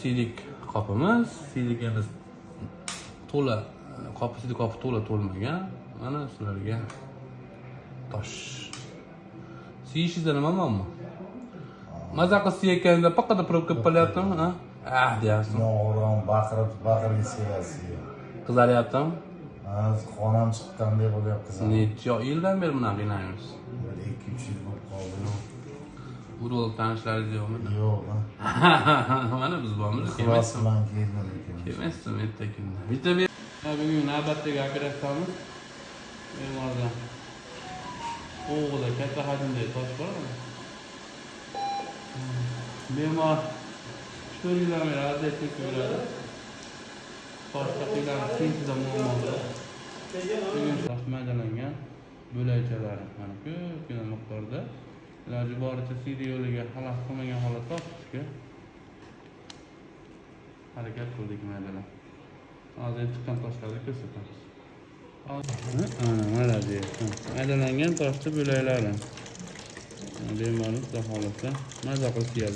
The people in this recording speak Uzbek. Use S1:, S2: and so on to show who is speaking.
S1: Siydik qopimiz. Siydigimiz to'la, siydik qopi to'lmagan. Mana sizlarga tosh. Siyishingizda nima muammo? Maza qilib siyayotganda faqat probka qilyaptimi? Deyapsiz.
S2: No'g'ron baqirib sevasiz.
S1: Qizaryaptimi?
S2: Xonam chiqqandek bo'lyapti.
S1: Necha yildan beri bunaqa qiynaymiz?
S2: 2-3 yil bo'lib qoldi.
S1: Urolog tanishlaringiz yo'qmi?
S2: Yo'q.
S1: Mana biz bormiz.
S2: Kelmasman keldim.
S1: Kelmaysizmi erta kunda? Vitamin. Bugun navbatdagi operatsiyamiz bemorda o'g'ilda katta hajmdagi tosh bormi? Bemor 4 yildan beri aziyat chekib yuradi. Toshda qiygan sinchida muammo bor. Bugun tosh maydalangan bo'lakchalari mana ko'pgina miqdorda iloji boricha siydik yo'liga xalaqit qilmagan holatda osishga harakat qildik maydalab. Hozir chiqqan toshlarni ko'rsatamiz. Mana deyapti. Maydalangan toshni bo'laklari. Bemorning holatda maza qilib siyadi.